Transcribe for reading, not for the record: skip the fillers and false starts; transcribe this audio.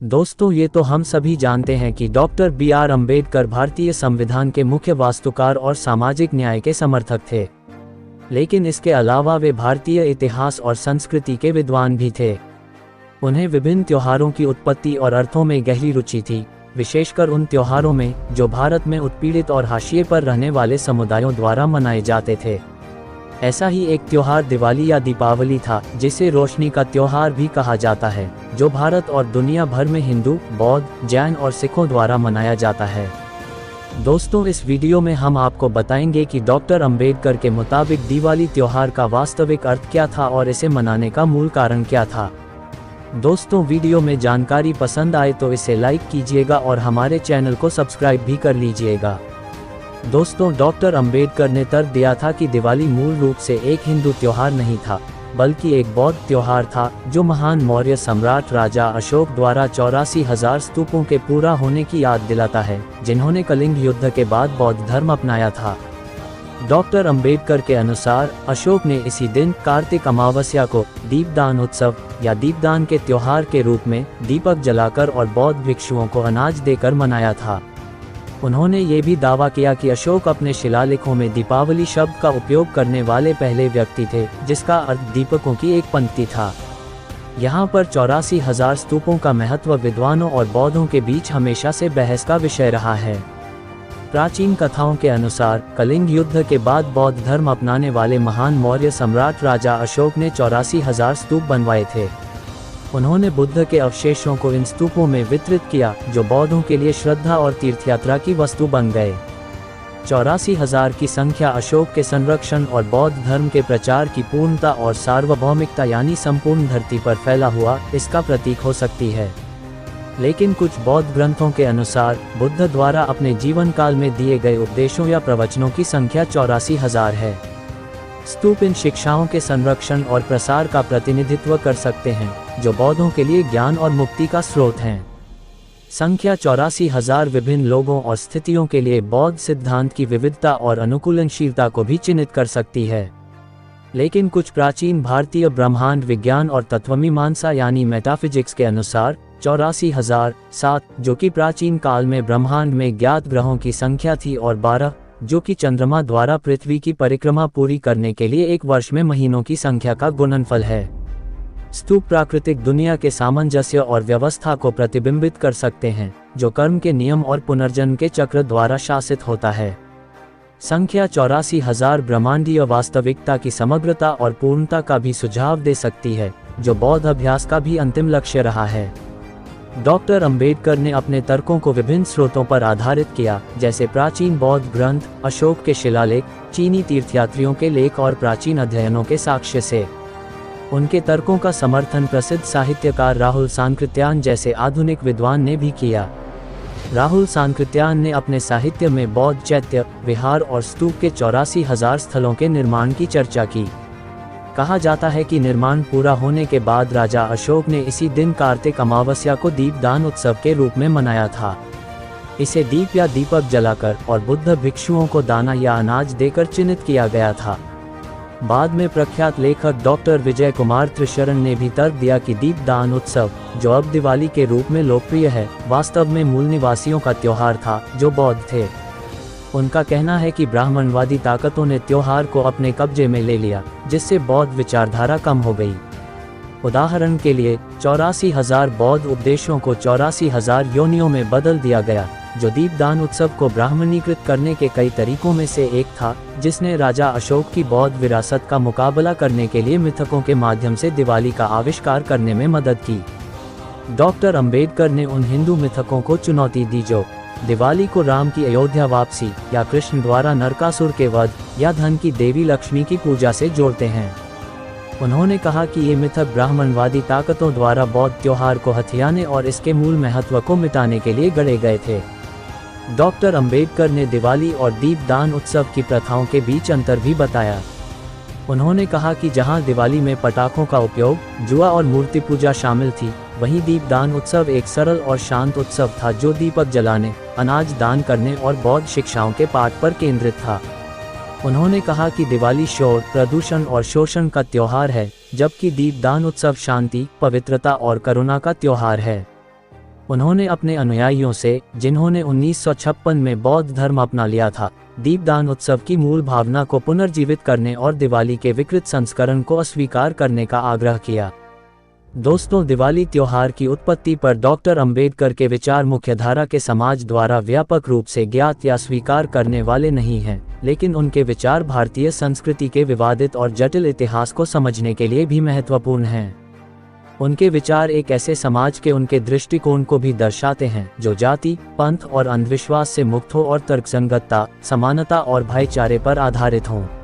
दोस्तों, ये तो हम सभी जानते हैं कि डॉक्टर बी.आर. अम्बेडकर भारतीय संविधान के मुख्य वास्तुकार और सामाजिक न्याय के समर्थक थे। लेकिन इसके अलावा वे भारतीय इतिहास और संस्कृति के विद्वान भी थे। उन्हें विभिन्न त्योहारों की उत्पत्ति और अर्थों में गहरी रुचि थी, विशेषकर उन त्योहारों में जो भारत में उत्पीड़ित और हाशिए पर रहने वाले समुदायों द्वारा मनाए जाते थे। ऐसा ही एक त्योहार दिवाली या दीपावली था, जिसे रोशनी का त्योहार भी कहा जाता है, जो भारत और दुनिया भर में हिंदू, बौद्ध, जैन और सिखों द्वारा मनाया जाता है। दोस्तों, इस वीडियो में हम आपको बताएंगे कि डॉक्टर अंबेडकर के मुताबिक दिवाली त्योहार का वास्तविक अर्थ क्या था और इसे मनाने का मूल कारण क्या था। दोस्तों, वीडियो में जानकारी पसंद आए तो इसे लाइक कीजिएगा और हमारे चैनल को सब्सक्राइब भी कर लीजिएगा। दोस्तों, डॉक्टर अंबेडकर ने तर्क दिया था कि दिवाली मूल रूप से एक हिंदू त्योहार नहीं था, बल्कि एक बौद्ध त्योहार था, जो महान मौर्य सम्राट राजा अशोक द्वारा 84,000 स्तूपों के पूरा होने की याद दिलाता है, जिन्होंने कलिंग युद्ध के बाद बौद्ध धर्म अपनाया था। डॉक्टर अंबेडकर के अनुसार अशोक ने इसी दिन कार्तिक अमावस्या को दीपदान उत्सव या दीपदान के त्योहार के रूप में दीपक जलाकर और बौद्ध भिक्षुओं को अनाज देकर मनाया था। उन्होंने ये भी दावा किया कि अशोक अपने शिलालेखों में दीपावली शब्द का उपयोग करने वाले पहले व्यक्ति थे, जिसका अर्थ दीपकों की एक पंक्ति था। यहाँ पर 84,000 स्तूपों का महत्व विद्वानों और बौद्धों के बीच हमेशा से बहस का विषय रहा है। प्राचीन कथाओं के अनुसार कलिंग युद्ध के बाद बौद्ध धर्म अपनाने वाले महान मौर्य सम्राट राजा अशोक ने 84,000 स्तूप बनवाए थे। उन्होंने बुद्ध के अवशेषों को इन स्तूपों में वितरित किया, जो बौद्धों के लिए श्रद्धा और तीर्थयात्रा की वस्तु बन गए। 84,000 की संख्या अशोक के संरक्षण और बौद्ध धर्म के प्रचार की पूर्णता और सार्वभौमिकता यानी संपूर्ण धरती पर फैला हुआ इसका प्रतीक हो सकती है। लेकिन कुछ बौद्ध ग्रंथों के अनुसार बुद्ध द्वारा अपने जीवन काल में दिए गए उपदेशों या प्रवचनों की संख्या 84,000 है। स्तूप इन शिक्षाओं के संरक्षण और प्रसार का प्रतिनिधित्व कर सकते हैं, जो बौद्धों के लिए ज्ञान और मुक्ति का स्रोत हैं। संख्या 84,000 विभिन्न लोगों और स्थितियों के लिए बौद्ध सिद्धांत की विविधता और अनुकूलनशीलता को भी चिन्हित कर सकती है। लेकिन कुछ प्राचीन भारतीय ब्रह्मांड विज्ञान और तत्वमीमांसा यानी मेटाफिजिक्स के अनुसार 84,007, जो कि प्राचीन काल में ब्रह्मांड में ज्ञात ग्रहों की संख्या थी, और 12, जो कि चंद्रमा द्वारा पृथ्वी की परिक्रमा पूरी करने के लिए एक वर्ष में महीनों की संख्या का गुणनफल है। स्तूप प्राकृतिक दुनिया के सामंजस्य और व्यवस्था को प्रतिबिंबित कर सकते हैं, जो कर्म के नियम और पुनर्जन्म के चक्र द्वारा शासित होता है। संख्या 84,000 ब्रह्मांडीय वास्तविकता की समग्रता और पूर्णता का भी सुझाव दे सकती है, जो बौद्ध अभ्यास का भी अंतिम लक्ष्य रहा है। डॉक्टर अंबेडकर ने अपने तर्कों को विभिन्न स्रोतों पर आधारित किया, जैसे प्राचीन बौद्ध ग्रंथ, अशोक के शिलालेख, चीनी तीर्थयात्रियों के लेख और प्राचीन अध्ययनों के साक्ष्य से। उनके तर्कों का समर्थन प्रसिद्ध साहित्यकार राहुल सांकृत्यायन जैसे आधुनिक विद्वान ने भी किया। राहुल सांकृत्यायन ने अपने साहित्य में बौद्ध चैत्य, विहार और स्तूप के 84,000 स्थलों के निर्माण की चर्चा की। कहा जाता है कि निर्माण पूरा होने के बाद राजा अशोक ने इसी दिन कार्तिक अमावस्या को दीपदान उत्सव के रूप में मनाया था। इसे दीप या दीपक जलाकर और बुद्ध भिक्षुओं को दाना या अनाज देकर चिन्हित किया गया था। बाद में प्रख्यात लेखक डॉक्टर विजय कुमार त्रिशरण ने भी तर्क दिया कि दीपदान उत्सव, जो अब दिवाली के रूप में लोकप्रिय है, वास्तव में मूल निवासियों का त्योहार था, जो बौद्ध थे। उनका कहना है कि ब्राह्मणवादी ताकतों ने त्योहार को अपने कब्जे में ले लिया, जिससे बौद्ध विचारधारा कम हो गई। उदाहरण के लिए 84,000 बौद्ध उपदेशों को 84,000 योनियों में बदल दिया गया, जो दीपदान उत्सव को ब्राह्मणीकृत करने के कई तरीकों में से एक था, जिसने राजा अशोक की बौद्ध विरासत का मुकाबला करने के लिए मिथकों के माध्यम से दिवाली का आविष्कार करने में मदद की। डॉक्टर अंबेडकर ने उन हिंदू मिथकों को चुनौती दी जो दिवाली को राम की अयोध्या वापसी या कृष्ण द्वारा नरकासुर के वध या धन की देवी लक्ष्मी की पूजा से जोड़ते हैं। उन्होंने कहा कि ये मिथक ब्राह्मणवादी ताकतों द्वारा बौद्ध त्योहार को हथियाने और इसके मूल महत्व को मिटाने के लिए गढ़े गए थे। डॉक्टर अंबेडकर ने दिवाली और दीपदान उत्सव की प्रथाओं के बीच अंतर भी बताया। उन्होंने कहा कि जहां दिवाली में पटाखों का उपयोग, जुआ और मूर्ति पूजा शामिल थी, वहीं दीपदान उत्सव एक सरल और शांत उत्सव था, जो दीपक जलाने, अनाज दान करने और बौद्ध शिक्षाओं के पाठ पर केंद्रित था। उन्होंने कहा कि दिवाली शोर, प्रदूषण और शोषण का त्योहार है, जबकि दीपदान उत्सव शांति, पवित्रता और करुणा का त्योहार है। उन्होंने अपने अनुयायियों से, जिन्होंने 1956 में बौद्ध धर्म अपना लिया था, दीपदान उत्सव की मूल भावना को पुनर्जीवित करने और दिवाली के विकृत संस्करण को अस्वीकार करने का आग्रह किया। दोस्तों, दिवाली त्योहार की उत्पत्ति पर डॉक्टर अंबेडकर के विचार मुख्यधारा के समाज द्वारा व्यापक रूप से ज्ञात या स्वीकार करने वाले नहीं हैं, लेकिन उनके विचार भारतीय संस्कृति के विवादित और जटिल इतिहास को समझने के लिए भी महत्वपूर्ण हैं। उनके विचार एक ऐसे समाज के उनके दृष्टिकोण को भी दर्शाते हैं जो जाति, पंथ और अंधविश्वास से मुक्त हो और तर्कसंगतता, समानता और भाईचारे पर आधारित हों।